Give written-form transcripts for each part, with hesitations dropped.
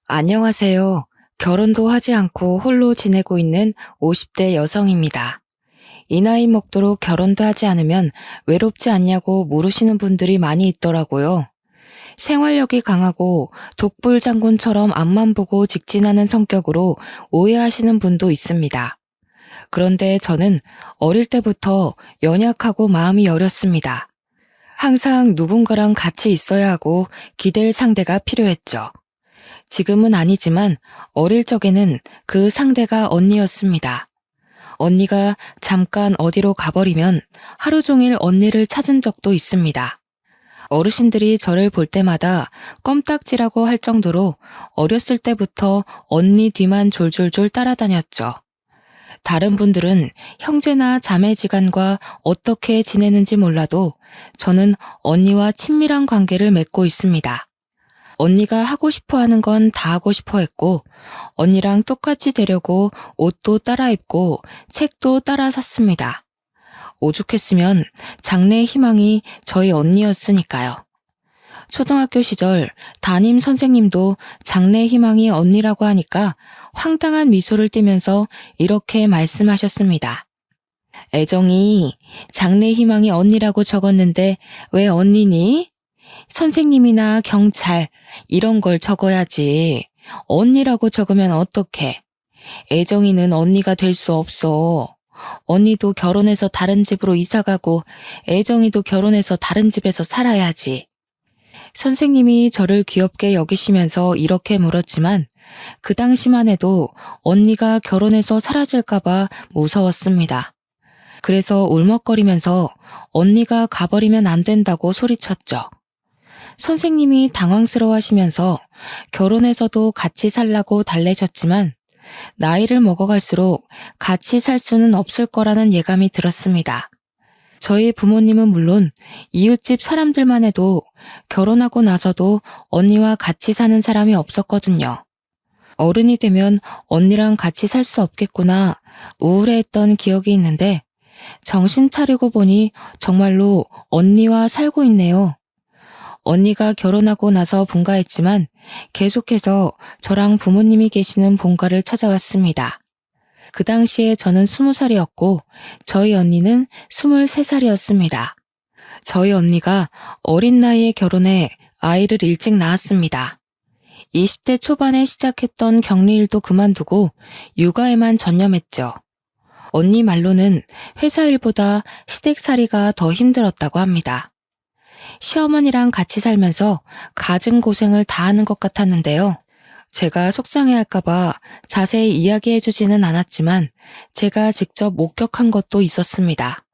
안녕하세요. 결혼도 하지 않고 홀로 지내고 있는 50대 여성입니다. 이 나이 먹도록 결혼도 하지 않으면 외롭지 않냐고 물으시는 분들이 많이 있더라고요. 생활력이 강하고 독불 장군처럼 앞만 보고 직진하는 성격으로 오해하시는 분도 있습니다. 그런데 저는 어릴 때부터 연약하고 마음이 여렸습니다. 항상 누군가랑 같이 있어야 하고 기댈 상대가 필요했죠. 지금은 아니지만 어릴 적에는 그 상대가 언니였습니다. 언니가 잠깐 어디로 가버리면 하루 종일 언니를 찾은 적도 있습니다. 어르신들이 저를 볼 때마다 껌딱지라고 할 정도로 어렸을 때부터 언니 뒤만 졸졸졸 따라다녔죠. 다른 분들은 형제나 자매지간과 어떻게 지내는지 몰라도 저는 언니와 친밀한 관계를 맺고 있습니다. 언니가 하고 싶어 하는 건 다 하고 싶어 했고, 언니랑 똑같이 되려고 옷도 따라 입고 책도 따라 샀습니다. 오죽했으면 장래의 희망이 저희 언니였으니까요. 초등학교 시절 담임 선생님도 장래의 희망이 언니라고 하니까 황당한 미소를 띠면서 이렇게 말씀하셨습니다. 애정이 장래의 희망이 언니라고 적었는데 왜 언니니? 선생님이나 경찰 이런 걸 적어야지. 언니라고 적으면 어떡해. 애정이는 언니가 될 수 없어. 언니도 결혼해서 다른 집으로 이사가고 애정이도 결혼해서 다른 집에서 살아야지. 선생님이 저를 귀엽게 여기시면서 이렇게 물었지만 그 당시만 해도 언니가 결혼해서 사라질까봐 무서웠습니다. 그래서 울먹거리면서 언니가 가버리면 안 된다고 소리쳤죠. 선생님이 당황스러워하시면서 결혼해서도 같이 살라고 달래셨지만 나이를 먹어갈수록 같이 살 수는 없을 거라는 예감이 들었습니다. 저희 부모님은 물론 이웃집 사람들만 해도 결혼하고 나서도 언니와 같이 사는 사람이 없었거든요. 어른이 되면 언니랑 같이 살 수 없겠구나 우울해했던 기억이 있는데 정신 차리고 보니 정말로 언니와 살고 있네요. 언니가 결혼하고 나서 분가했지만 계속해서 저랑 부모님이 계시는 본가를 찾아왔습니다. 그 당시에 저는 20살이었고 저희 언니는 23살이었습니다. 저희 언니가 어린 나이에 결혼해 아이를 일찍 낳았습니다. 20대 초반에 시작했던 격리일도 그만두고 육아에만 전념했죠. 언니 말로는 회사 일보다 시댁살이가 더 힘들었다고 합니다. 시어머니랑 같이 살면서 갖은 고생을 다 하는 것 같았는데요. 제가 속상해할까봐 자세히 이야기해주지는 않았지만 제가 직접 목격한 것도 있었습니다.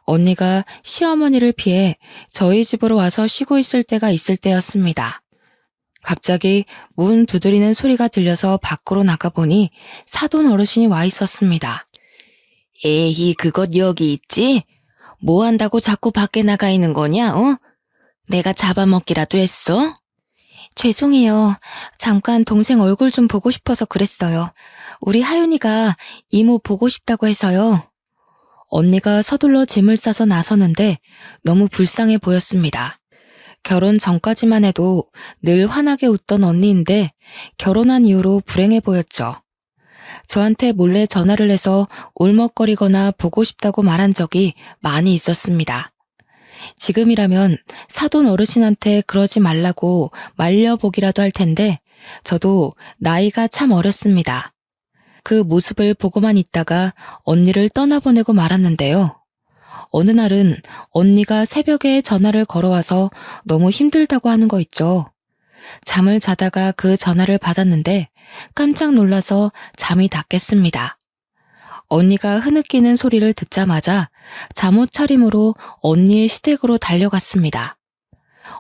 언니가 시어머니를 피해 저희 집으로 와서 쉬고 있을 때가 있을 때였습니다. 갑자기 문 두드리는 소리가 들려서 밖으로 나가보니 사돈 어르신이 와 있었습니다. 에이, 그것 여기 있지? 뭐 한다고 자꾸 밖에 나가 있는 거냐, 어? 내가 잡아먹기라도 했어? 죄송해요. 잠깐 동생 얼굴 좀 보고 싶어서 그랬어요. 우리 하윤이가 이모 보고 싶다고 해서요. 언니가 서둘러 짐을 싸서 나서는데 너무 불쌍해 보였습니다. 결혼 전까지만 해도 늘 환하게 웃던 언니인데 결혼한 이후로 불행해 보였죠. 저한테 몰래 전화를 해서 울먹거리거나 보고 싶다고 말한 적이 많이 있었습니다. 지금이라면 사돈 어르신한테 그러지 말라고 말려보기라도 할 텐데 저도 나이가 참 어렸습니다. 그 모습을 보고만 있다가 언니를 떠나보내고 말았는데요. 어느 날은 언니가 새벽에 전화를 걸어와서 너무 힘들다고 하는 거 있죠. 잠을 자다가 그 전화를 받았는데 깜짝 놀라서 잠이 다 깼습니다. 언니가 흐느끼는 소리를 듣자마자 잠옷 차림으로 언니의 시댁으로 달려갔습니다.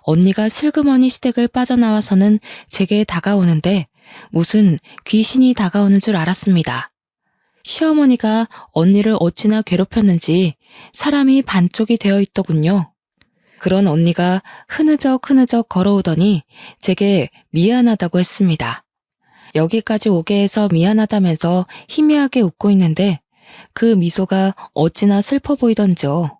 언니가 슬그머니 시댁을 빠져나와서는 제게 다가오는데 무슨 귀신이 다가오는 줄 알았습니다. 시어머니가 언니를 어찌나 괴롭혔는지 사람이 반쪽이 되어 있더군요. 그런 언니가 흐느적 걸어오더니 제게 미안하다고 했습니다. 여기까지 오게 해서 미안하다면서 희미하게 웃고 있는데 그 미소가 어찌나 슬퍼 보이던지요.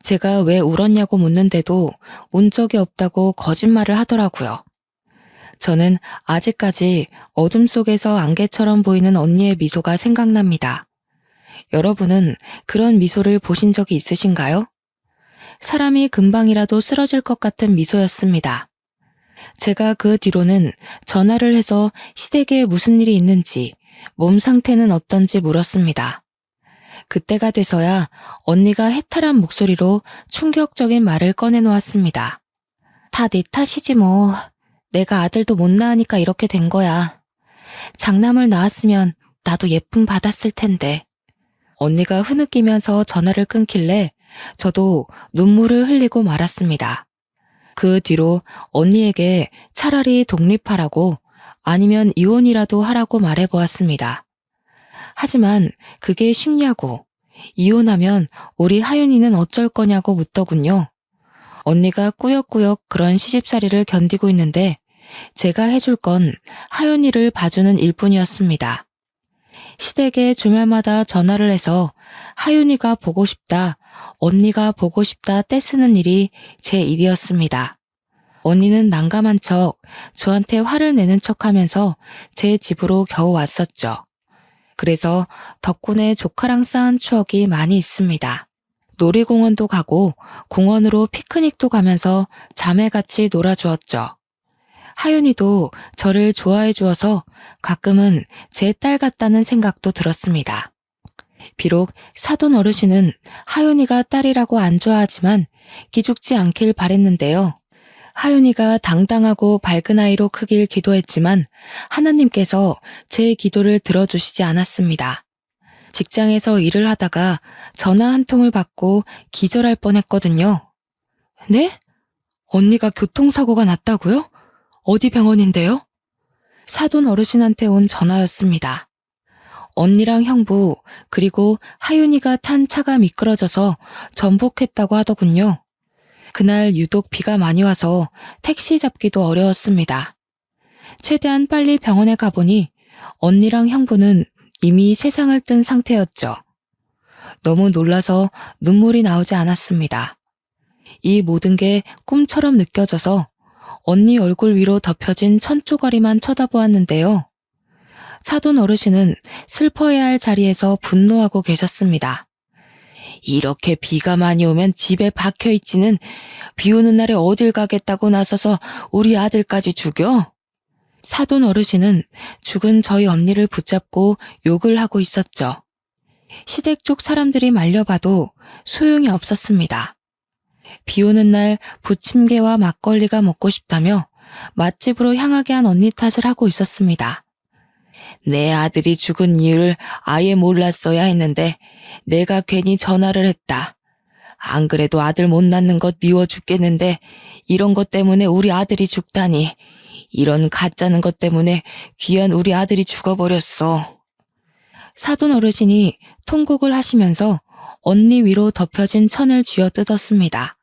제가 왜 울었냐고 묻는데도 운 적이 없다고 거짓말을 하더라고요. 저는 아직까지 어둠 속에서 안개처럼 보이는 언니의 미소가 생각납니다. 여러분은 그런 미소를 보신 적이 있으신가요? 사람이 금방이라도 쓰러질 것 같은 미소였습니다. 제가 그 뒤로는 전화를 해서 시댁에 무슨 일이 있는지, 몸 상태는 어떤지 물었습니다. 그때가 돼서야 언니가 해탈한 목소리로 충격적인 말을 꺼내놓았습니다. 다 네 탓이지 뭐. 내가 아들도 못 낳으니까 이렇게 된 거야. 장남을 낳았으면 나도 예쁨 받았을 텐데. 언니가 흐느끼면서 전화를 끊길래 저도 눈물을 흘리고 말았습니다. 그 뒤로 언니에게 차라리 독립하라고 아니면 이혼이라도 하라고 말해보았습니다. 하지만 그게 쉽냐고, 이혼하면 우리 하윤이는 어쩔 거냐고 묻더군요. 언니가 꾸역꾸역 그런 시집살이를 견디고 있는데 제가 해줄 건 하윤이를 봐주는 일뿐이었습니다. 시댁에 주말마다 전화를 해서 하윤이가 보고 싶다, 언니가 보고 싶다 떼쓰는 일이 제 일이었습니다. 언니는 난감한 척 저한테 화를 내는 척하면서 제 집으로 겨우 왔었죠. 그래서 덕분에 조카랑 쌓은 추억이 많이 있습니다. 놀이공원도 가고 공원으로 피크닉도 가면서 자매같이 놀아주었죠. 하윤이도 저를 좋아해 주어서 가끔은 제 딸 같다는 생각도 들었습니다. 비록 사돈 어르신은 하윤이가 딸이라고 안 좋아하지만 기죽지 않길 바랬는데요. 하윤이가 당당하고 밝은 아이로 크길 기도했지만 하나님께서 제 기도를 들어주시지 않았습니다. 직장에서 일을 하다가 전화 한 통을 받고 기절할 뻔했거든요. 네? 언니가 교통사고가 났다고요? 어디 병원인데요? 사돈 어르신한테 온 전화였습니다. 언니랑 형부 그리고 하윤이가 탄 차가 미끄러져서 전복했다고 하더군요. 그날 유독 비가 많이 와서 택시 잡기도 어려웠습니다. 최대한 빨리 병원에 가보니 언니랑 형부는 이미 세상을 뜬 상태였죠. 너무 놀라서 눈물이 나오지 않았습니다. 이 모든 게 꿈처럼 느껴져서 언니 얼굴 위로 덮여진 천조가리만 쳐다보았는데요. 사돈 어르신은 슬퍼해야 할 자리에서 분노하고 계셨습니다. 이렇게 비가 많이 오면 집에 박혀있지는 비 오는 날에 어딜 가겠다고 나서서 우리 아들까지 죽여? 사돈 어르신은 죽은 저희 언니를 붙잡고 욕을 하고 있었죠. 시댁 쪽 사람들이 말려봐도 소용이 없었습니다. 비 오는 날 부침개와 막걸리가 먹고 싶다며 맛집으로 향하게 한 언니 탓을 하고 있었습니다. 내 아들이 죽은 이유를 아예 몰랐어야 했는데 내가 괜히 전화를 했다. 안 그래도 아들 못 낳는 것 미워 죽겠는데 이런 것 때문에 우리 아들이 죽다니. 이런 가짜는 것 때문에 귀한 우리 아들이 죽어버렸어. 사돈 어르신이 통곡을 하시면서 언니 위로 덮여진 천을 쥐어뜯었습니다.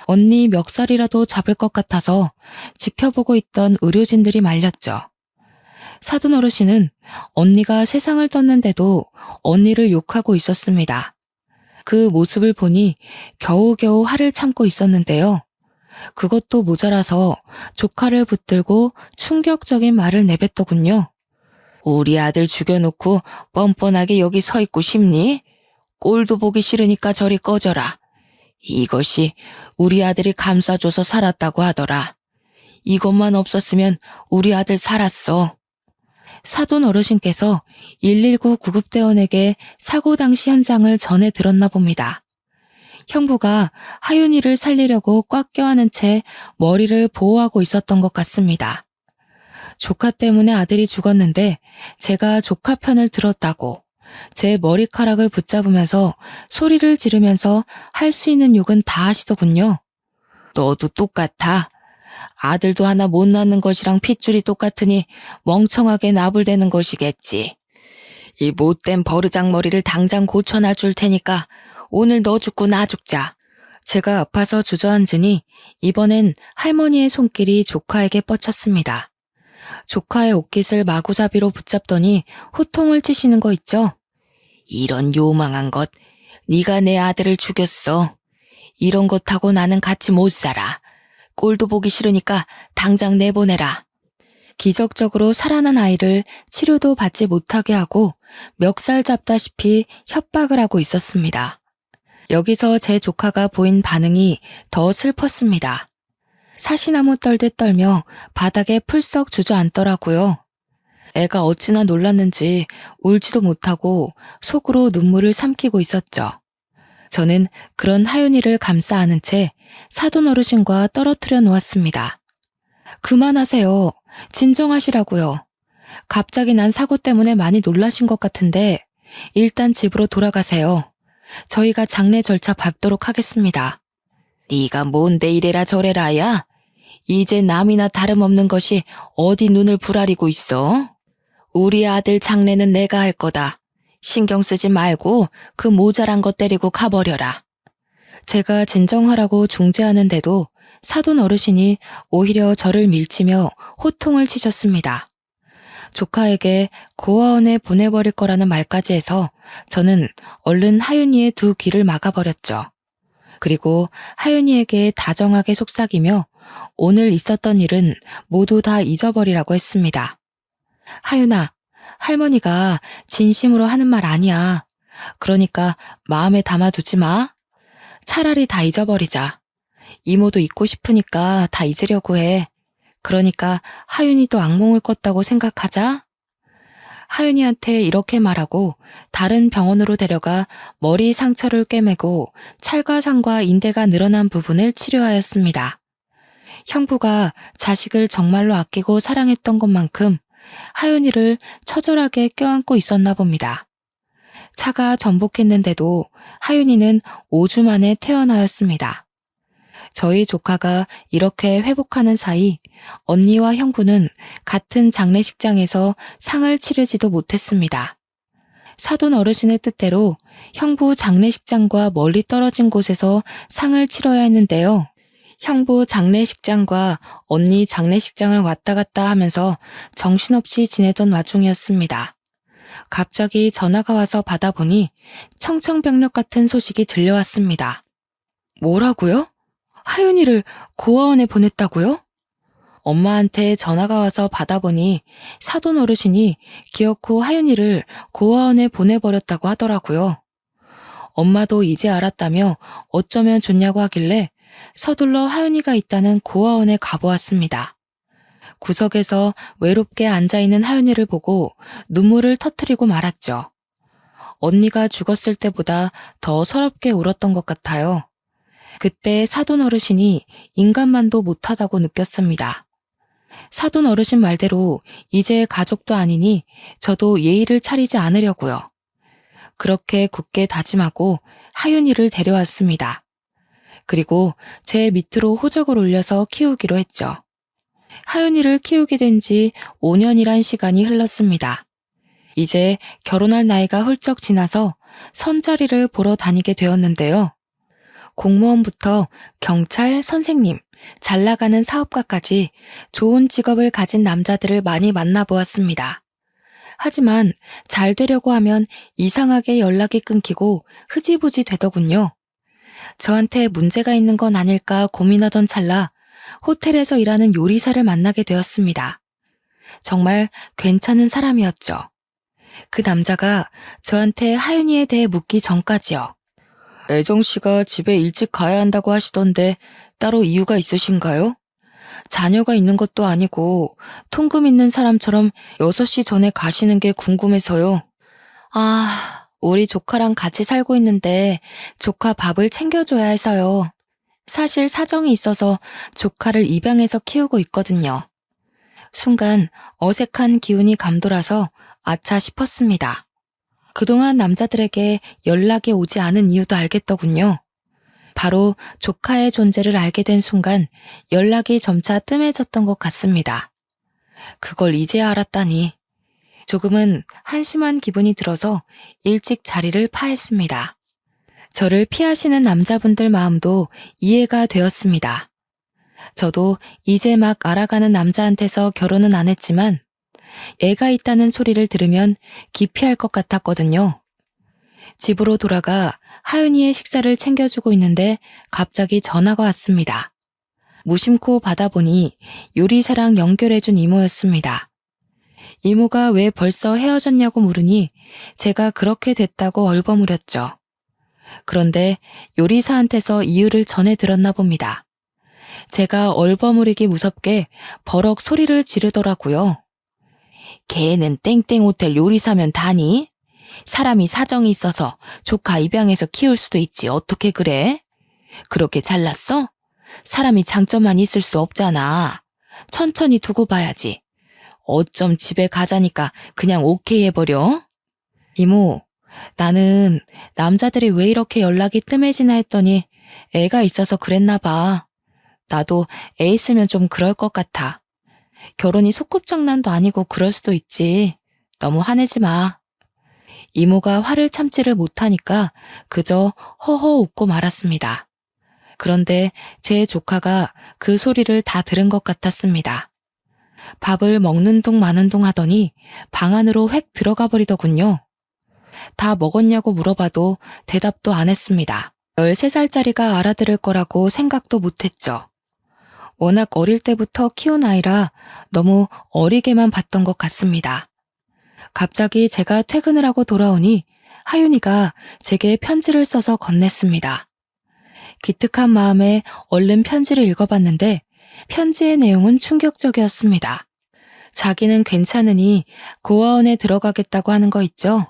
언니 멱살이라도 잡을 것 같아서 지켜보고 있던 의료진들이 말렸죠. 사돈 어르신은 언니가 세상을 떴는데도 언니를 욕하고 있었습니다. 그 모습을 보니 겨우겨우 화를 참고 있었는데요. 그것도 모자라서 조카를 붙들고 충격적인 말을 내뱉더군요. 우리 아들 죽여놓고 뻔뻔하게 여기 서 있고 싶니? 꼴도 보기 싫으니까 저리 꺼져라. 이것이 우리 아들이 감싸줘서 살았다고 하더라. 이것만 없었으면 우리 아들 살았어. 사돈 어르신께서 119 구급대원에게 사고 당시 현장을 전해 들었나 봅니다. 형부가 하윤이를 살리려고 꽉 껴안은 채 머리를 보호하고 있었던 것 같습니다. 조카 때문에 아들이 죽었는데 제가 조카 편을 들었다고 제 머리카락을 붙잡으면서 소리를 지르면서 할 수 있는 욕은 다 하시더군요. 너도 똑같아. 아들도 하나 못 낳는 것이랑 핏줄이 똑같으니 멍청하게 나불대는 것이겠지. 이 못된 버르장머리를 당장 고쳐놔 줄 테니까 오늘 너 죽고 나 죽자. 제가 아파서 주저앉으니 이번엔 할머니의 손길이 조카에게 뻗쳤습니다. 조카의 옷깃을 마구잡이로 붙잡더니 호통을 치시는 거 있죠? 이런 요망한 것, 네가 내 아들을 죽였어. 이런 것하고 나는 같이 못 살아. 꼴도 보기 싫으니까 당장 내보내라. 기적적으로 살아난 아이를 치료도 받지 못하게 하고 멱살 잡다시피 협박을 하고 있었습니다. 여기서 제 조카가 보인 반응이 더 슬펐습니다. 사시나무 떨듯 떨며 바닥에 풀썩 주저앉더라고요. 애가 어찌나 놀랐는지 울지도 못하고 속으로 눈물을 삼키고 있었죠. 저는 그런 하윤이를 감싸 안은 채 사돈 어르신과 떨어뜨려 놓았습니다. 그만하세요. 진정하시라고요. 갑자기 난 사고 때문에 많이 놀라신 것 같은데 일단 집으로 돌아가세요. 저희가 장례 절차 밟도록 하겠습니다. 네가 뭔데 이래라 저래라야? 이제 남이나 다름없는 것이 어디 눈을 부라리고 있어? 우리 아들 장례는 내가 할 거다. 신경 쓰지 말고 그 모자란 것 때리고 가버려라. 제가 진정하라고 중재하는데도 사돈 어르신이 오히려 저를 밀치며 호통을 치셨습니다. 조카에게 고아원에 보내버릴 거라는 말까지 해서 저는 얼른 하윤이의 두 귀를 막아버렸죠. 그리고 하윤이에게 다정하게 속삭이며 오늘 있었던 일은 모두 다 잊어버리라고 했습니다. 하윤아, 할머니가 진심으로 하는 말 아니야. 그러니까 마음에 담아두지 마. 차라리 다 잊어버리자. 이모도 잊고 싶으니까 다 잊으려고 해. 그러니까 하윤이도 악몽을 꿨다고 생각하자. 하윤이한테 이렇게 말하고 다른 병원으로 데려가 머리 상처를 꿰매고 찰과상과 인대가 늘어난 부분을 치료하였습니다. 형부가 자식을 정말로 아끼고 사랑했던 것만큼 하윤이를 처절하게 껴안고 있었나 봅니다. 차가 전복했는데도 하윤이는 5주 만에 태어나였습니다. 저희 조카가 이렇게 회복하는 사이 언니와 형부는 같은 장례식장에서 상을 치르지도 못했습니다. 사돈 어르신의 뜻대로 형부 장례식장과 멀리 떨어진 곳에서 상을 치러야 했는데요. 형부 장례식장과 언니 장례식장을 왔다 갔다 하면서 정신없이 지내던 와중이었습니다. 갑자기 전화가 와서 받아보니 청천벽력 같은 소식이 들려왔습니다. 뭐라고요? 하윤이를 고아원에 보냈다고요? 엄마한테 전화가 와서 받아보니 사돈 어르신이 기어코 하윤이를 고아원에 보내버렸다고 하더라고요. 엄마도 이제 알았다며 어쩌면 좋냐고 하길래 서둘러 하윤이가 있다는 고아원에 가보았습니다. 구석에서 외롭게 앉아있는 하윤이를 보고 눈물을 터뜨리고 말았죠. 언니가 죽었을 때보다 더 서럽게 울었던 것 같아요. 그때 사돈 어르신이 인간만도 못하다고 느꼈습니다. 사돈 어르신 말대로 이제 가족도 아니니 저도 예의를 차리지 않으려고요. 그렇게 굳게 다짐하고 하윤이를 데려왔습니다. 그리고 제 밑으로 호적을 올려서 키우기로 했죠. 하윤이를 키우게 된 지 5년이란 시간이 흘렀습니다. 이제 결혼할 나이가 훌쩍 지나서 선자리를 보러 다니게 되었는데요. 공무원부터 경찰, 선생님, 잘 나가는 사업가까지 좋은 직업을 가진 남자들을 많이 만나보았습니다. 하지만 잘 되려고 하면 이상하게 연락이 끊기고 흐지부지 되더군요. 저한테 문제가 있는 건 아닐까 고민하던 찰나 호텔에서 일하는 요리사를 만나게 되었습니다. 정말 괜찮은 사람이었죠. 그 남자가 저한테 하윤이에 대해 묻기 전까지요. 애정씨가 집에 일찍 가야 한다고 하시던데 따로 이유가 있으신가요? 자녀가 있는 것도 아니고 통금 있는 사람처럼 6시 전에 가시는 게 궁금해서요. 우리 조카랑 같이 살고 있는데 조카 밥을 챙겨줘야 해서요. 사실 사정이 있어서 조카를 입양해서 키우고 있거든요. 순간 어색한 기운이 감돌아서 아차 싶었습니다. 그동안 남자들에게 연락이 오지 않은 이유도 알겠더군요. 바로 조카의 존재를 알게 된 순간 연락이 점차 뜸해졌던 것 같습니다. 그걸 이제야 알았다니. 조금은 한심한 기분이 들어서 일찍 자리를 파했습니다. 저를 피하시는 남자분들 마음도 이해가 되었습니다. 저도 이제 막 알아가는 남자한테서 결혼은 안 했지만 애가 있다는 소리를 들으면 기피할 것 같았거든요. 집으로 돌아가 하윤이의 식사를 챙겨주고 있는데 갑자기 전화가 왔습니다. 무심코 받아보니 요리사랑 연결해준 이모였습니다. 이모가 왜 벌써 헤어졌냐고 물으니 제가 그렇게 됐다고 얼버무렸죠. 그런데 요리사한테서 이유를 전해 들었나 봅니다. 제가 얼버무리기 무섭게 버럭 소리를 지르더라고요. 걔는 땡땡 호텔 요리사면 다니? 사람이 사정이 있어서 조카 입양해서 키울 수도 있지 어떻게 그래? 그렇게 잘났어? 사람이 장점만 있을 수 없잖아. 천천히 두고 봐야지. 어쩜 집에 가자니까 그냥 오케이 해버려? 이모, 나는 남자들이 왜 이렇게 연락이 뜸해지나 했더니 애가 있어서 그랬나 봐. 나도 애 있으면 좀 그럴 것 같아. 결혼이 소꿉장난도 아니고 그럴 수도 있지. 너무 화내지 마. 이모가 화를 참지를 못하니까 그저 허허 웃고 말았습니다. 그런데 제 조카가 그 소리를 다 들은 것 같았습니다. 밥을 먹는 둥 마는 둥 하더니 방 안으로 획 들어가 버리더군요. 다 먹었냐고 물어봐도 대답도 안 했습니다. 13살짜리가 알아들을 거라고 생각도 못했죠. 워낙 어릴 때부터 키운 아이라 너무 어리게만 봤던 것 같습니다. 갑자기 제가 퇴근을 하고 돌아오니 하윤이가 제게 편지를 써서 건넸습니다. 기특한 마음에 얼른 편지를 읽어봤는데 편지의 내용은 충격적이었습니다. 자기는 괜찮으니 고아원에 들어가겠다고 하는 거 있죠?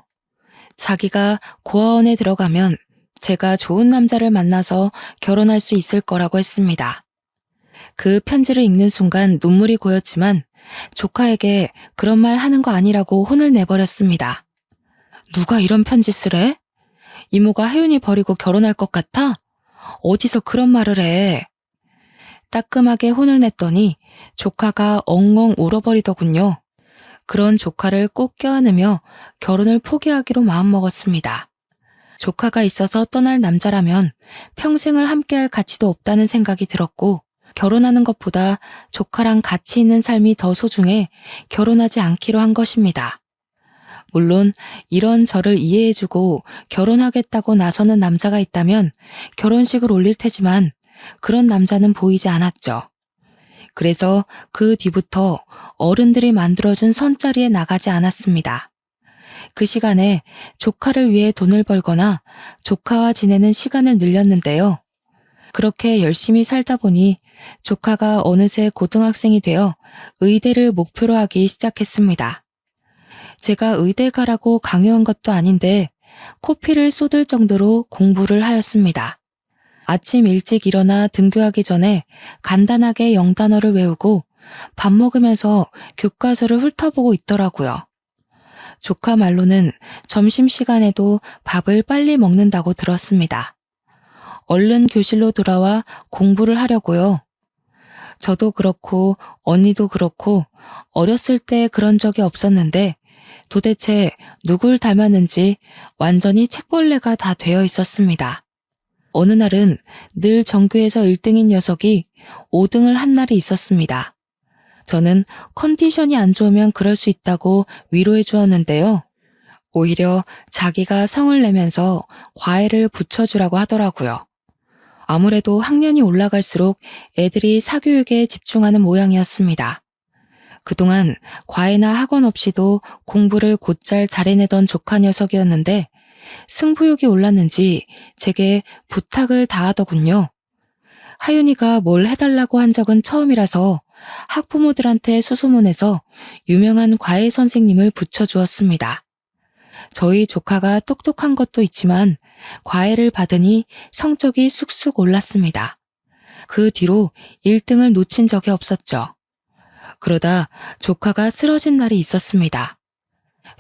자기가 고아원에 들어가면 제가 좋은 남자를 만나서 결혼할 수 있을 거라고 했습니다. 그 편지를 읽는 순간 눈물이 고였지만 조카에게 그런 말 하는 거 아니라고 혼을 내버렸습니다. 누가 이런 편지 쓰래? 이모가 하윤이 버리고 결혼할 것 같아? 어디서 그런 말을 해? 따끔하게 혼을 냈더니 조카가 엉엉 울어버리더군요. 그런 조카를 꼭 껴안으며 결혼을 포기하기로 마음먹었습니다. 조카가 있어서 떠날 남자라면 평생을 함께할 가치도 없다는 생각이 들었고 결혼하는 것보다 조카랑 같이 있는 삶이 더 소중해 결혼하지 않기로 한 것입니다. 물론 이런 저를 이해해주고 결혼하겠다고 나서는 남자가 있다면 결혼식을 올릴 테지만 그런 남자는 보이지 않았죠. 그래서 그 뒤부터 어른들이 만들어준 선자리에 나가지 않았습니다. 그 시간에 조카를 위해 돈을 벌거나 조카와 지내는 시간을 늘렸는데요. 그렇게 열심히 살다 보니 조카가 어느새 고등학생이 되어 의대를 목표로 하기 시작했습니다. 제가 의대 가라고 강요한 것도 아닌데 코피를 쏟을 정도로 공부를 하였습니다. 아침 일찍 일어나 등교하기 전에 간단하게 영단어를 외우고 밥 먹으면서 교과서를 훑어보고 있더라고요. 조카 말로는 점심시간에도 밥을 빨리 먹는다고 들었습니다. 얼른 교실로 돌아와 공부를 하려고요. 저도 그렇고 언니도 그렇고 어렸을 때 그런 적이 없었는데 도대체 누굴 닮았는지 완전히 책벌레가 다 되어 있었습니다. 어느 날은 늘 전교에서 1등인 녀석이 5등을 한 날이 있었습니다. 저는 컨디션이 안 좋으면 그럴 수 있다고 위로해 주었는데요. 오히려 자기가 성을 내면서 과외를 붙여주라고 하더라고요. 아무래도 학년이 올라갈수록 애들이 사교육에 집중하는 모양이었습니다. 그동안 과외나 학원 없이도 공부를 곧잘 잘해내던 조카 녀석이었는데 승부욕이 올랐는지 제게 부탁을 다하더군요. 하윤이가 뭘 해달라고 한 적은 처음이라서 학부모들한테 수소문해서 유명한 과외 선생님을 붙여주었습니다. 저희 조카가 똑똑한 것도 있지만 과외를 받으니 성적이 쑥쑥 올랐습니다. 그 뒤로 1등을 놓친 적이 없었죠. 그러다 조카가 쓰러진 날이 있었습니다.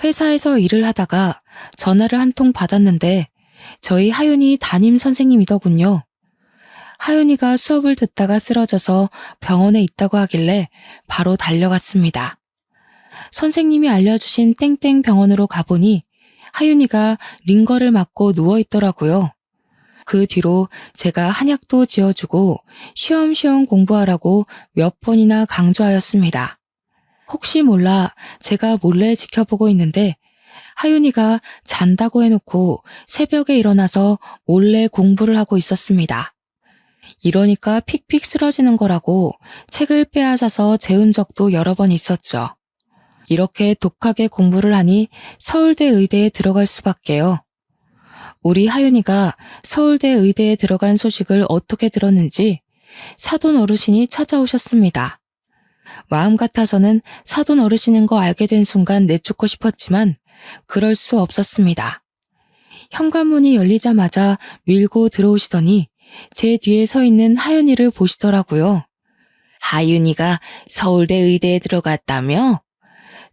회사에서 일을 하다가 전화를 한 통 받았는데 저희 하윤이 담임 선생님이더군요. 하윤이가 수업을 듣다가 쓰러져서 병원에 있다고 하길래 바로 달려갔습니다. 선생님이 알려주신 땡땡 병원으로 가보니 하윤이가 링거를 맞고 누워있더라고요. 그 뒤로 제가 한약도 지어주고 쉬엄쉬엄 공부하라고 몇 번이나 강조하였습니다. 혹시 몰라 제가 몰래 지켜보고 있는데 하윤이가 잔다고 해놓고 새벽에 일어나서 몰래 공부를 하고 있었습니다. 이러니까 픽픽 쓰러지는 거라고 책을 빼앗아서 재운 적도 여러 번 있었죠. 이렇게 독하게 공부를 하니 서울대 의대에 들어갈 수밖에요. 우리 하윤이가 서울대 의대에 들어간 소식을 어떻게 들었는지 사돈 어르신이 찾아오셨습니다. 마음 같아서는 사돈 어르신인 거 알게 된 순간 내쫓고 싶었지만 그럴 수 없었습니다. 현관문이 열리자마자 밀고 들어오시더니 제 뒤에 서 있는 하윤이를 보시더라고요. 하윤이가 서울대 의대에 들어갔다며?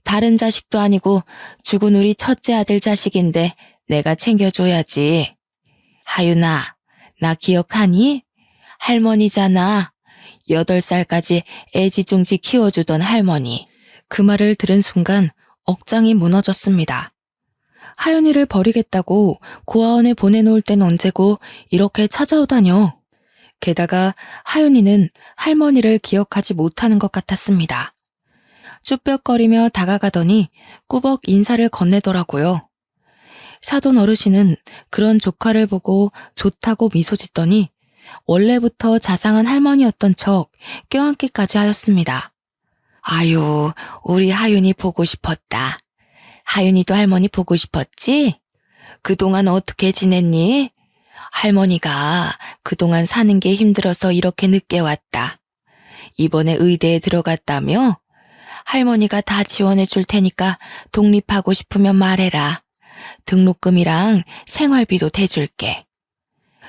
다른 자식도 아니고 죽은 우리 첫째 아들 자식인데 내가 챙겨줘야지. 하윤아, 나 기억하니? 할머니잖아. 8살까지 애지중지 키워주던 할머니. 그 말을 들은 순간 억장이 무너졌습니다. 하윤이를 버리겠다고 고아원에 보내놓을 땐 언제고 이렇게 찾아오다뇨. 게다가 하윤이는 할머니를 기억하지 못하는 것 같았습니다. 쭈뼛거리며 다가가더니 꾸벅 인사를 건네더라고요. 사돈 어르신은 그런 조카를 보고 좋다고 미소 짓더니 원래부터 자상한 할머니였던 척 껴안기까지 하였습니다. 아유, 우리 하윤이 보고 싶었다. 하윤이도 할머니 보고 싶었지? 그동안 어떻게 지냈니? 할머니가 그동안 사는 게 힘들어서 이렇게 늦게 왔다. 이번에 의대에 들어갔다며? 할머니가 다 지원해 줄 테니까 독립하고 싶으면 말해라. 등록금이랑 생활비도 대줄게.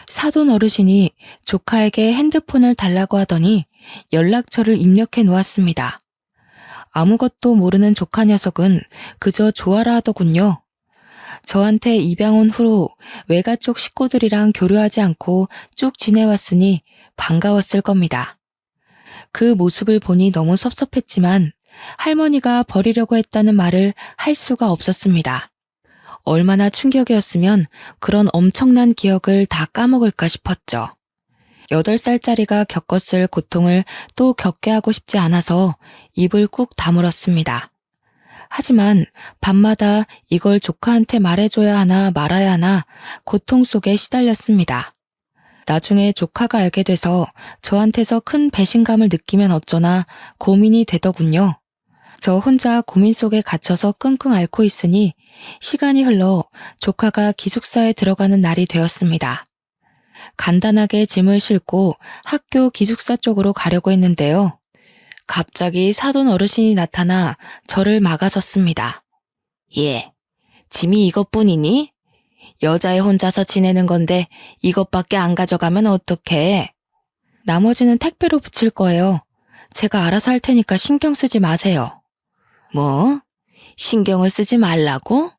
사돈 어르신이 조카에게 핸드폰을 달라고 하더니 연락처를 입력해 놓았습니다. 아무것도 모르는 조카 녀석은 그저 좋아라 하더군요. 저한테 입양 온 후로 외가 쪽 식구들이랑 교류하지 않고 쭉 지내왔으니 반가웠을 겁니다. 그 모습을 보니 너무 섭섭했지만 할머니가 버리려고 했다는 말을 할 수가 없었습니다. 얼마나 충격이었으면 그런 엄청난 기억을 다 까먹을까 싶었죠. 8살짜리가 겪었을 고통을 또 겪게 하고 싶지 않아서 입을 꾹 다물었습니다. 하지만 밤마다 이걸 조카한테 말해줘야 하나 말아야 하나 고통 속에 시달렸습니다. 나중에 조카가 알게 돼서 저한테서 큰 배신감을 느끼면 어쩌나 고민이 되더군요. 저 혼자 고민 속에 갇혀서 끙끙 앓고 있으니 시간이 흘러 조카가 기숙사에 들어가는 날이 되었습니다. 간단하게 짐을 싣고 학교 기숙사 쪽으로 가려고 했는데요. 갑자기 사돈 어르신이 나타나 저를 막아섰습니다. 예, 짐이 이것뿐이니? 여자애 혼자서 지내는 건데 이것밖에 안 가져가면 어떡해? 나머지는 택배로 붙일 거예요. 제가 알아서 할 테니까 신경 쓰지 마세요. 뭐? 신경을 쓰지 말라고?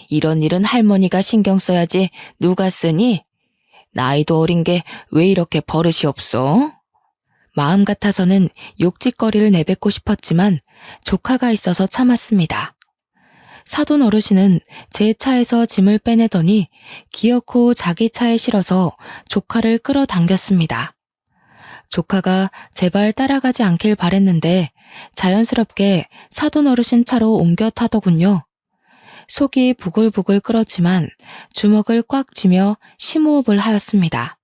이런 일은 할머니가 신경 써야지 누가 쓰니? 나이도 어린 게 왜 이렇게 버릇이 없어? 마음 같아서는 욕짓거리를 내뱉고 싶었지만 조카가 있어서 참았습니다. 사돈 어르신은 제 차에서 짐을 빼내더니 기어코 자기 차에 실어서 조카를 끌어당겼습니다. 조카가 제발 따라가지 않길 바랬는데 자연스럽게 사돈 어르신 차로 옮겨 타더군요. 속이 부글부글 끓었지만 주먹을 꽉 쥐며 심호흡을 하였습니다.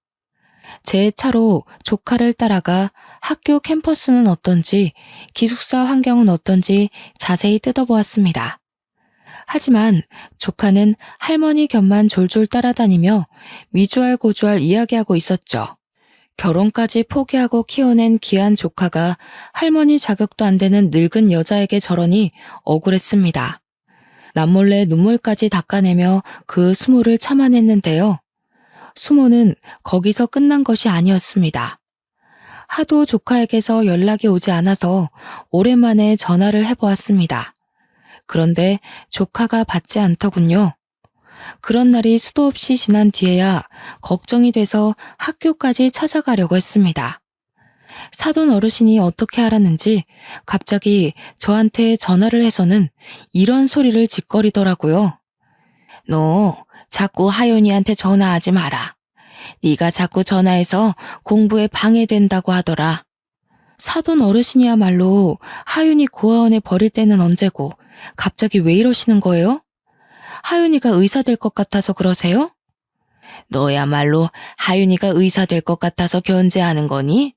제 차로 조카를 따라가 학교 캠퍼스는 어떤지 기숙사 환경은 어떤지 자세히 뜯어보았습니다. 하지만 조카는 할머니 곁만 졸졸 따라다니며 미주알고주알 이야기하고 있었죠. 결혼까지 포기하고 키워낸 귀한 조카가 할머니 자격도 안 되는 늙은 여자에게 저러니 억울했습니다. 남몰래 눈물까지 닦아내며 그 수모를 참아냈는데요. 수모는 거기서 끝난 것이 아니었습니다. 하도 조카에게서 연락이 오지 않아서 오랜만에 전화를 해보았습니다. 그런데 조카가 받지 않더군요. 그런 날이 수도 없이 지난 뒤에야 걱정이 돼서 학교까지 찾아가려고 했습니다. 사돈 어르신이 어떻게 알았는지 갑자기 저한테 전화를 해서는 이런 소리를 짓거리더라고요. 너 자꾸 하윤이한테 전화하지 마라. 네가 자꾸 전화해서 공부에 방해된다고 하더라. 사돈 어르신이야말로 하윤이 고아원에 버릴 때는 언제고 갑자기 왜 이러시는 거예요? 하윤이가 의사 될 것 같아서 그러세요? 너야말로 하윤이가 의사 될 것 같아서 견제하는 거니?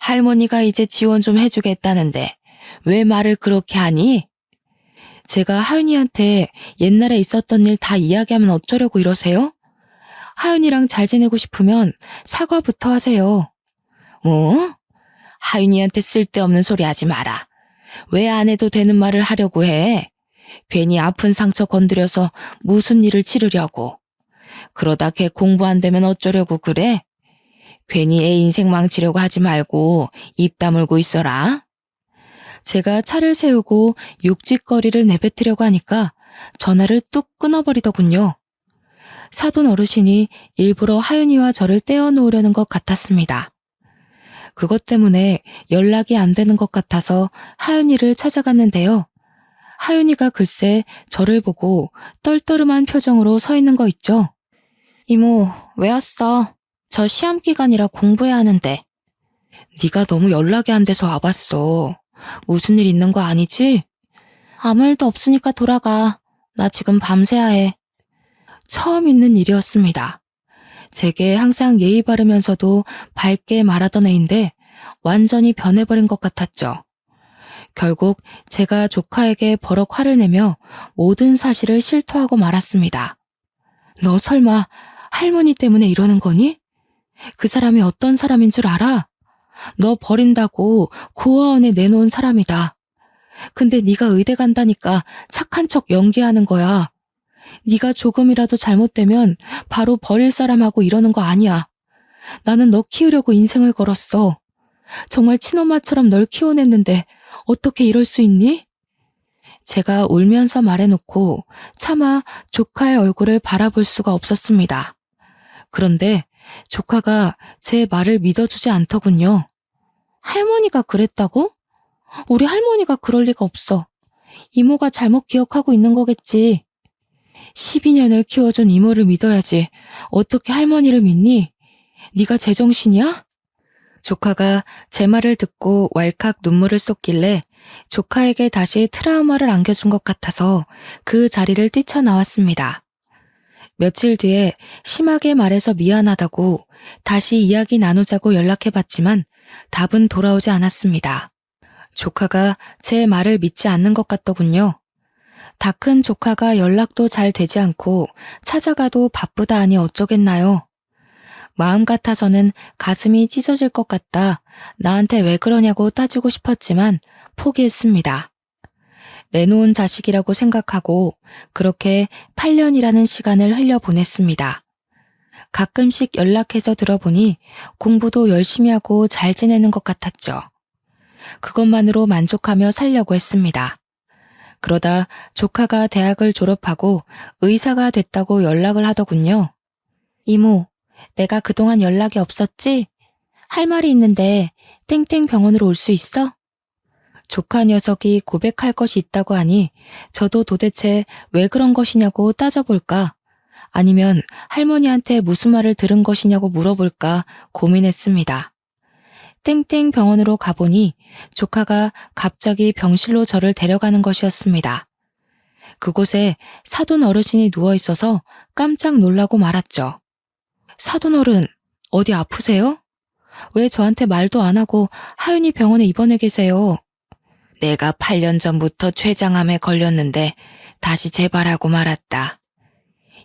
할머니가 이제 지원 좀 해주겠다는데 왜 말을 그렇게 하니? 제가 하윤이한테 옛날에 있었던 일 다 이야기하면 어쩌려고 이러세요? 하윤이랑 잘 지내고 싶으면 사과부터 하세요. 뭐? 하윤이한테 쓸데없는 소리 하지 마라. 왜 안 해도 되는 말을 하려고 해? 괜히 아픈 상처 건드려서 무슨 일을 치르려고. 그러다 걔 공부 안 되면 어쩌려고 그래? 괜히 애 인생 망치려고 하지 말고 입 다물고 있어라. 제가 차를 세우고 욕짓거리를 내뱉으려고 하니까 전화를 뚝 끊어버리더군요. 사돈 어르신이 일부러 하윤이와 저를 떼어놓으려는 것 같았습니다. 그것 때문에 연락이 안 되는 것 같아서 하윤이를 찾아갔는데요. 하윤이가 글쎄 저를 보고 떨떠름한 표정으로 서 있는 거 있죠. 이모, 왜 왔어? 저 시험 기간이라 공부해야 하는데. 네가 너무 연락이 안 돼서 와봤어. 무슨 일 있는 거 아니지? 아무 일도 없으니까 돌아가. 나 지금 밤새야 해. 처음 있는 일이었습니다. 제게 항상 예의 바르면서도 밝게 말하던 애인데 완전히 변해버린 것 같았죠. 결국 제가 조카에게 버럭 화를 내며 모든 사실을 실토하고 말았습니다. 너 설마 할머니 때문에 이러는 거니? 그 사람이 어떤 사람인 줄 알아? 너 버린다고 고아원에 내놓은 사람이다. 근데 네가 의대 간다니까 착한 척 연기하는 거야. 네가 조금이라도 잘못되면 바로 버릴 사람하고 이러는 거 아니야. 나는 너 키우려고 인생을 걸었어. 정말 친엄마처럼 널 키워냈는데 어떻게 이럴 수 있니? 제가 울면서 말해놓고 차마 조카의 얼굴을 바라볼 수가 없었습니다. 그런데 조카가 제 말을 믿어주지 않더군요. 할머니가 그랬다고? 우리 할머니가 그럴 리가 없어. 이모가 잘못 기억하고 있는 거겠지. 12년을 키워준 이모를 믿어야지. 어떻게 할머니를 믿니? 네가 제정신이야? 조카가 제 말을 듣고 왈칵 눈물을 쏟길래 조카에게 다시 트라우마를 안겨준 것 같아서 그 자리를 뛰쳐나왔습니다. 며칠 뒤에 심하게 말해서 미안하다고 다시 이야기 나누자고 연락해봤지만 답은 돌아오지 않았습니다. 조카가 제 말을 믿지 않는 것 같더군요. 다 큰 조카가 연락도 잘 되지 않고 찾아가도 바쁘다 하니 어쩌겠나요? 마음 같아서는 가슴이 찢어질 것 같다 나한테 왜 그러냐고 따지고 싶었지만 포기했습니다. 내놓은 자식이라고 생각하고 그렇게 8년이라는 시간을 흘려보냈습니다. 가끔씩 연락해서 들어보니 공부도 열심히 하고 잘 지내는 것 같았죠. 그것만으로 만족하며 살려고 했습니다. 그러다 조카가 대학을 졸업하고 의사가 됐다고 연락을 하더군요. 이모, 내가 그동안 연락이 없었지? 할 말이 있는데 땡땡 병원으로 올 수 있어? 조카 녀석이 고백할 것이 있다고 하니 저도 도대체 왜 그런 것이냐고 따져볼까? 아니면 할머니한테 무슨 말을 들은 것이냐고 물어볼까 고민했습니다. 땡땡 병원으로 가보니 조카가 갑자기 병실로 저를 데려가는 것이었습니다. 그곳에 사돈 어르신이 누워있어서 깜짝 놀라고 말았죠. 사돈 어른, 어디 아프세요? 왜 저한테 말도 안 하고 하윤이 병원에 입원해 계세요? 내가 8년 전부터 췌장암에 걸렸는데 다시 재발하고 말았다.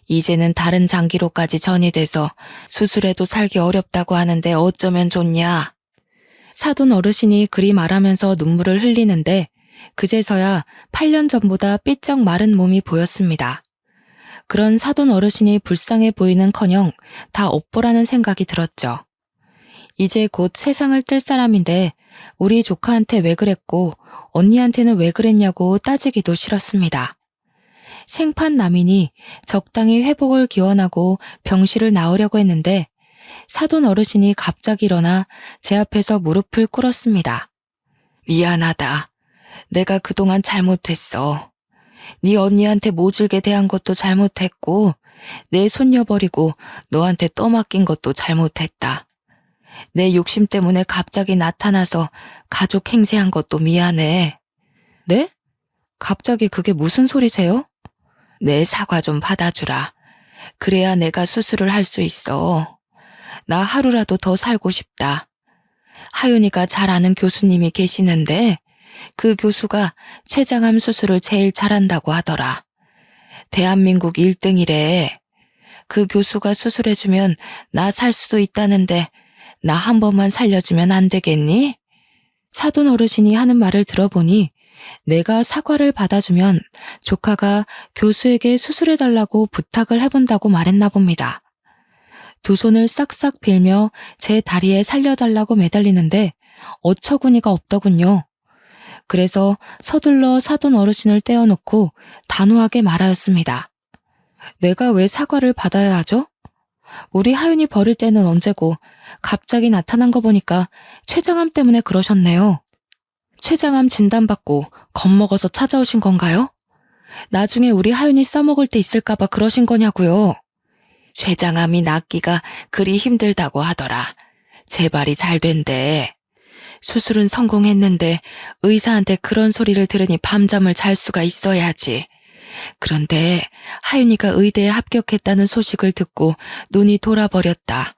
이제는 다른 장기로까지 전이돼서 수술해도 살기 어렵다고 하는데 어쩌면 좋냐? 사돈 어르신이 그리 말하면서 눈물을 흘리는데 그제서야 8년 전보다 삐쩍 마른 몸이 보였습니다. 그런 사돈 어르신이 불쌍해 보이는커녕 다 업보라는 생각이 들었죠. 이제 곧 세상을 뜰 사람인데 우리 조카한테 왜 그랬고 언니한테는 왜 그랬냐고 따지기도 싫었습니다. 생판남이니 적당히 회복을 기원하고 병실을 나오려고 했는데 사돈 어르신이 갑자기 일어나 제 앞에서 무릎을 꿇었습니다. 미안하다. 내가 그동안 잘못했어. 네 언니한테 모질게 대한 것도 잘못했고 내 손녀 버리고 너한테 떠맡긴 것도 잘못했다. 내 욕심 때문에 갑자기 나타나서 가족 행세한 것도 미안해. 네? 갑자기 그게 무슨 소리세요? 내 사과 좀 받아주라. 그래야 내가 수술을 할 수 있어. 나 하루라도 더 살고 싶다. 하윤이가 잘 아는 교수님이 계시는데 그 교수가 췌장암 수술을 제일 잘한다고 하더라. 대한민국 1등이래. 그 교수가 수술해주면 나 살 수도 있다는데 나 한 번만 살려주면 안 되겠니? 사돈 어르신이 하는 말을 들어보니 내가 사과를 받아주면 조카가 교수에게 수술해달라고 부탁을 해본다고 말했나 봅니다. 두 손을 싹싹 빌며 제 다리에 살려달라고 매달리는데 어처구니가 없더군요. 그래서 서둘러 사돈 어르신을 떼어놓고 단호하게 말하였습니다. 내가 왜 사과를 받아야 하죠? 우리 하윤이 버릴 때는 언제고 갑자기 나타난 거 보니까 췌장암 때문에 그러셨네요. 췌장암 진단받고 겁먹어서 찾아오신 건가요? 나중에 우리 하윤이 써먹을 때 있을까봐 그러신 거냐고요. 췌장암이 낫기가 그리 힘들다고 하더라. 재발이 잘 된대. 수술은 성공했는데 의사한테 그런 소리를 들으니 밤잠을 잘 수가 있어야지. 그런데 하윤이가 의대에 합격했다는 소식을 듣고 눈이 돌아버렸다.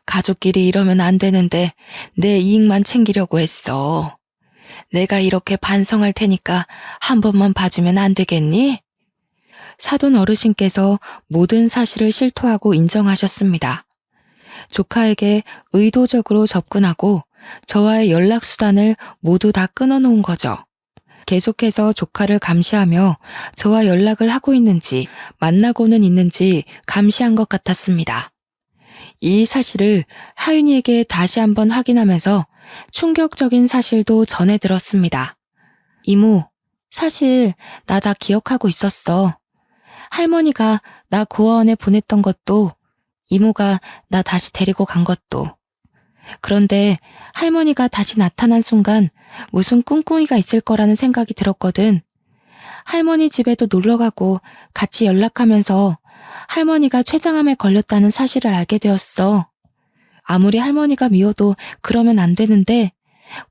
가족끼리 이러면 안 되는데 내 이익만 챙기려고 했어. 내가 이렇게 반성할 테니까 한 번만 봐주면 안 되겠니? 사돈 어르신께서 모든 사실을 실토하고 인정하셨습니다. 조카에게 의도적으로 접근하고 저와의 연락수단을 모두 다 끊어놓은 거죠. 계속해서 조카를 감시하며 저와 연락을 하고 있는지 만나고는 있는지 감시한 것 같았습니다. 이 사실을 하윤이에게 다시 한번 확인하면서 충격적인 사실도 전해 들었습니다. 이모, 사실 나 다 기억하고 있었어. 할머니가 나 고아원에 보냈던 것도, 이모가 나 다시 데리고 간 것도. 그런데 할머니가 다시 나타난 순간 무슨 꿍꿍이가 있을 거라는 생각이 들었거든. 할머니 집에도 놀러가고 같이 연락하면서 할머니가 췌장암에 걸렸다는 사실을 알게 되었어. 아무리 할머니가 미워도 그러면 안 되는데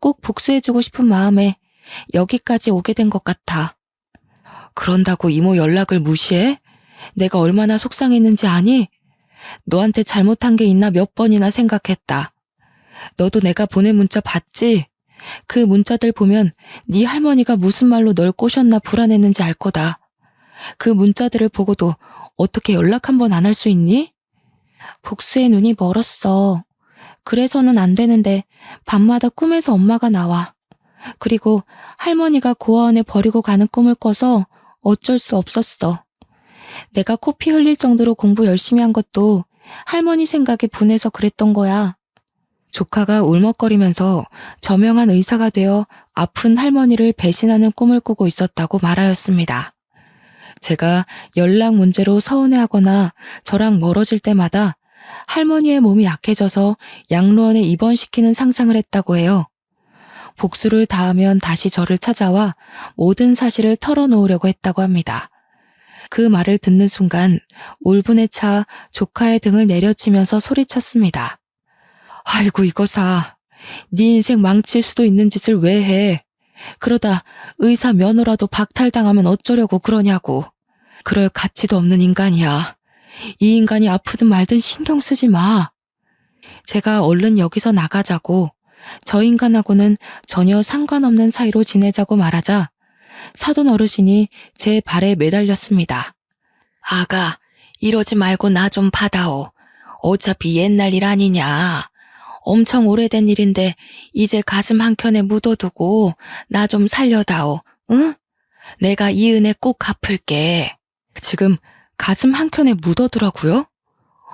꼭 복수해주고 싶은 마음에 여기까지 오게 된 것 같아. 그런다고 이모 연락을 무시해? 내가 얼마나 속상했는지 아니? 너한테 잘못한 게 있나 몇 번이나 생각했다. 너도 내가 보낸 문자 봤지? 그 문자들 보면 네 할머니가 무슨 말로 널 꼬셨나 불안했는지 알 거다. 그 문자들을 보고도 어떻게 연락 한 번 안 할 수 있니? 복수의 눈이 멀었어. 그래서는 안 되는데 밤마다 꿈에서 엄마가 나와. 그리고 할머니가 고아원에 버리고 가는 꿈을 꿔서 어쩔 수 없었어. 내가 코피 흘릴 정도로 공부 열심히 한 것도 할머니 생각에 분해서 그랬던 거야. 조카가 울먹거리면서 저명한 의사가 되어 아픈 할머니를 배신하는 꿈을 꾸고 있었다고 말하였습니다. 제가 연락 문제로 서운해하거나 저랑 멀어질 때마다 할머니의 몸이 약해져서 양로원에 입원시키는 상상을 했다고 해요. 복수를 다하면 다시 저를 찾아와 모든 사실을 털어놓으려고 했다고 합니다. 그 말을 듣는 순간 울분에 차 조카의 등을 내려치면서 소리쳤습니다. 아이고 이거사, 네 인생 망칠 수도 있는 짓을 왜 해? 그러다 의사 면허라도 박탈당하면 어쩌려고 그러냐고. 그럴 가치도 없는 인간이야. 이 인간이 아프든 말든 신경 쓰지 마. 제가 얼른 여기서 나가자고, 저 인간하고는 전혀 상관없는 사이로 지내자고 말하자 사돈 어르신이 제 발에 매달렸습니다. 아가, 이러지 말고 나 좀 받아오. 어차피 옛날 일 아니냐. 엄청 오래된 일인데 이제 가슴 한켠에 묻어두고 나 좀 살려다오. 응? 내가 이 은혜 꼭 갚을게. 지금 가슴 한켠에 묻어두라고요?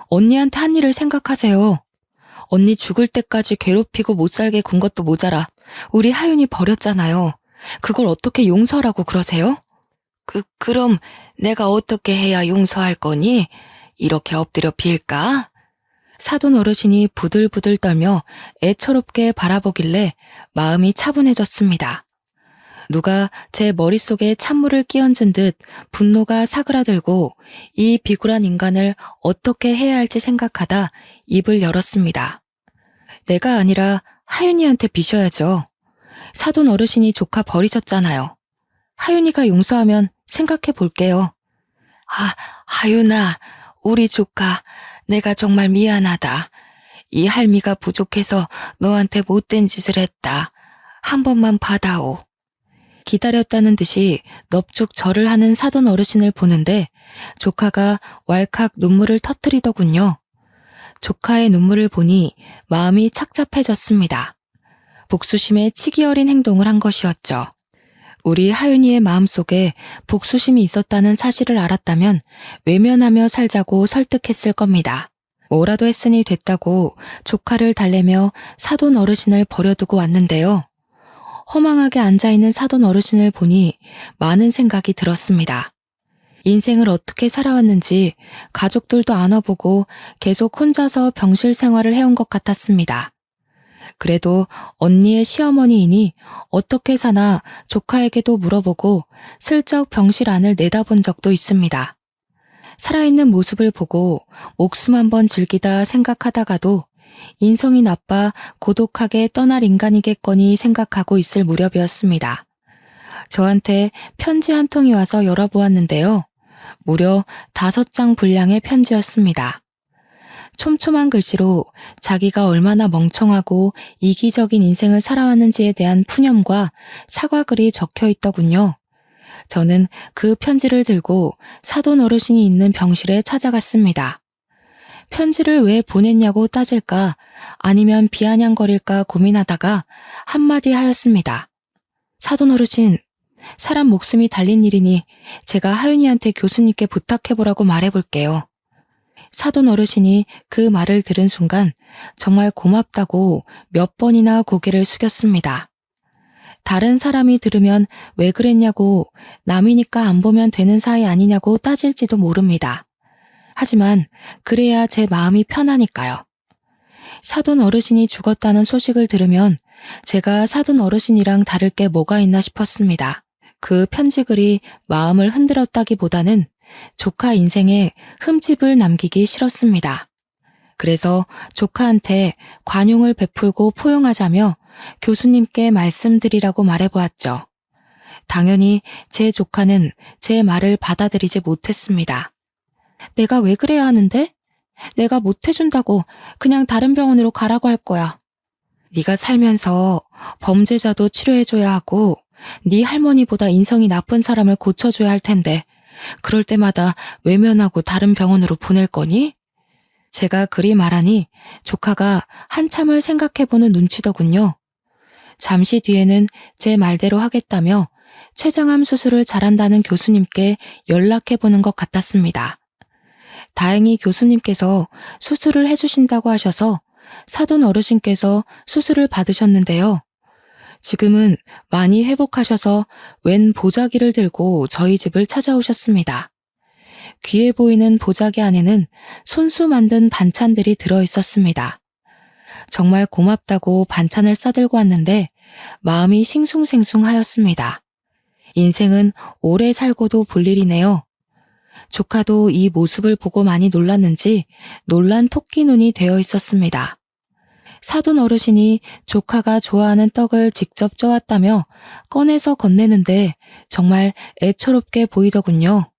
언니한테 한 일을 생각하세요. 언니 죽을 때까지 괴롭히고 못 살게 군 것도 모자라 우리 하윤이 버렸잖아요. 그걸 어떻게 용서라고 그러세요? 그럼 내가 어떻게 해야 용서할 거니? 이렇게 엎드려 빌까? 사돈 어르신이 부들부들 떨며 애처롭게 바라보길래 마음이 차분해졌습니다. 누가 제 머릿속에 찬물을 끼얹은 듯 분노가 사그라들고 이 비굴한 인간을 어떻게 해야 할지 생각하다 입을 열었습니다. 내가 아니라 하윤이한테 비셔야죠. 사돈 어르신이 조카 버리셨잖아요. 하윤이가 용서하면 생각해 볼게요. 하윤아, 우리 조카, 내가 정말 미안하다. 이 할미가 부족해서 너한테 못된 짓을 했다. 한 번만 받아오. 기다렸다는 듯이 넙죽 절을 하는 사돈 어르신을 보는데 조카가 왈칵 눈물을 터뜨리더군요. 조카의 눈물을 보니 마음이 착잡해졌습니다. 복수심에 치기 어린 행동을 한 것이었죠. 우리 하윤이의 마음속에 복수심이 있었다는 사실을 알았다면 외면하며 살자고 설득했을 겁니다. 뭐라도 했으니 됐다고 조카를 달래며 사돈 어르신을 버려두고 왔는데요. 허망하게 앉아있는 사돈 어르신을 보니 많은 생각이 들었습니다. 인생을 어떻게 살아왔는지 가족들도 안아보고 계속 혼자서 병실 생활을 해온 것 같았습니다. 그래도 언니의 시어머니이니 어떻게 사나 조카에게도 물어보고 슬쩍 병실 안을 내다본 적도 있습니다. 살아있는 모습을 보고 목숨 한번 즐기다 생각하다가도 인성이 나빠 고독하게 떠날 인간이겠거니 생각하고 있을 무렵이었습니다. 저한테 편지 한 통이 와서 열어보았는데요. 무려 5장 분량의 편지였습니다. 촘촘한 글씨로 자기가 얼마나 멍청하고 이기적인 인생을 살아왔는지에 대한 푸념과 사과글이 적혀 있더군요. 저는 그 편지를 들고 사돈 어르신이 있는 병실에 찾아갔습니다. 편지를 왜 보냈냐고 따질까 아니면 비아냥거릴까 고민하다가 한마디 하였습니다. 사돈 어르신, 사람 목숨이 달린 일이니 제가 하윤이한테 교수님께 부탁해보라고 말해볼게요. 사돈 어르신이 그 말을 들은 순간 정말 고맙다고 몇 번이나 고개를 숙였습니다. 다른 사람이 들으면 왜 그랬냐고 남이니까 안 보면 되는 사이 아니냐고 따질지도 모릅니다. 하지만 그래야 제 마음이 편하니까요. 사돈 어르신이 죽었다는 소식을 들으면 제가 사돈 어르신이랑 다를 게 뭐가 있나 싶었습니다. 그 편지글이 마음을 흔들었다기보다는 조카 인생에 흠집을 남기기 싫었습니다. 그래서 조카한테 관용을 베풀고 포용하자며 교수님께 말씀드리라고 말해보았죠. 당연히 제 조카는 제 말을 받아들이지 못했습니다. 내가 왜 그래야 하는데? 내가 못해준다고 그냥 다른 병원으로 가라고 할 거야. 네가 살면서 범죄자도 치료해줘야 하고 네 할머니보다 인성이 나쁜 사람을 고쳐줘야 할 텐데 그럴 때마다 외면하고 다른 병원으로 보낼 거니? 제가 그리 말하니 조카가 한참을 생각해보는 눈치더군요. 잠시 뒤에는 제 말대로 하겠다며 췌장암 수술을 잘한다는 교수님께 연락해보는 것 같았습니다. 다행히 교수님께서 수술을 해주신다고 하셔서 사돈 어르신께서 수술을 받으셨는데요. 지금은 많이 회복하셔서 웬 보자기를 들고 저희 집을 찾아오셨습니다. 귀해 보이는 보자기 안에는 손수 만든 반찬들이 들어있었습니다. 정말 고맙다고 반찬을 싸들고 왔는데 마음이 싱숭생숭하였습니다. 인생은 오래 살고도 볼 일이네요. 조카도 이 모습을 보고 많이 놀랐는지 놀란 토끼 눈이 되어 있었습니다. 사돈 어르신이 조카가 좋아하는 떡을 직접 쪄왔다며 꺼내서 건네는데 정말 애처롭게 보이더군요.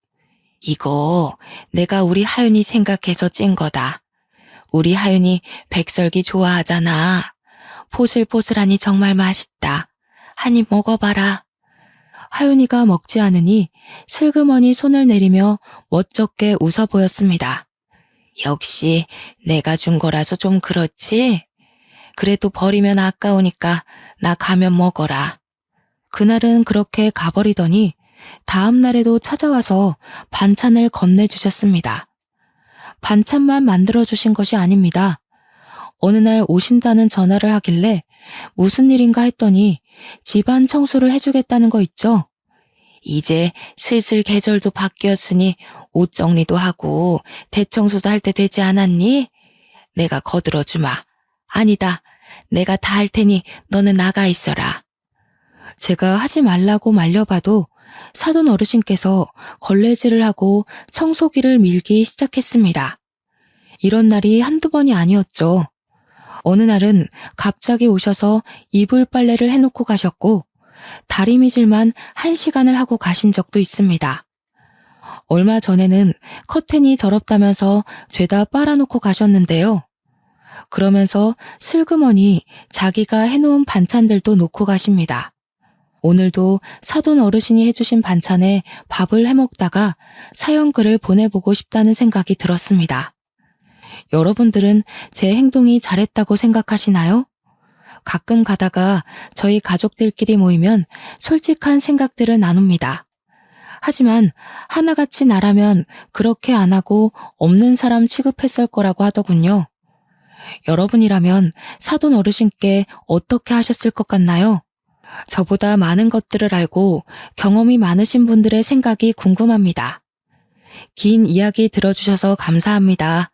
이거 내가 우리 하윤이 생각해서 찐 거다. 우리 하윤이 백설기 좋아하잖아. 포슬포슬하니 정말 맛있다. 한 입 먹어봐라. 하윤이가 먹지 않으니 슬그머니 손을 내리며 멋쩍게 웃어 보였습니다. 역시 내가 준 거라서 좀 그렇지? 그래도 버리면 아까우니까 나 가면 먹어라. 그날은 그렇게 가버리더니 다음 날에도 찾아와서 반찬을 건네주셨습니다. 반찬만 만들어주신 것이 아닙니다. 어느 날 오신다는 전화를 하길래 무슨 일인가 했더니 집안 청소를 해주겠다는 거 있죠? 이제 슬슬 계절도 바뀌었으니 옷 정리도 하고 대청소도 할 때 되지 않았니? 내가 거들어주마. 아니다. 내가 다 할 테니 너는 나가 있어라. 제가 하지 말라고 말려봐도 사돈 어르신께서 걸레질을 하고 청소기를 밀기 시작했습니다. 이런 날이 한두 번이 아니었죠. 어느 날은 갑자기 오셔서 이불 빨래를 해놓고 가셨고 다리미질만 1시간을 하고 가신 적도 있습니다. 얼마 전에는 커튼이 더럽다면서 죄다 빨아놓고 가셨는데요. 그러면서 슬그머니 자기가 해놓은 반찬들도 놓고 가십니다. 오늘도 사돈 어르신이 해주신 반찬에 밥을 해먹다가 사연글을 보내보고 싶다는 생각이 들었습니다. 여러분들은 제 행동이 잘했다고 생각하시나요? 가끔 가다가 저희 가족들끼리 모이면 솔직한 생각들을 나눕니다. 하지만 하나같이 나라면 그렇게 안 하고 없는 사람 취급했을 거라고 하더군요. 여러분이라면 사돈 어르신께 어떻게 하셨을 것 같나요? 저보다 많은 것들을 알고 경험이 많으신 분들의 생각이 궁금합니다. 긴 이야기 들어주셔서 감사합니다.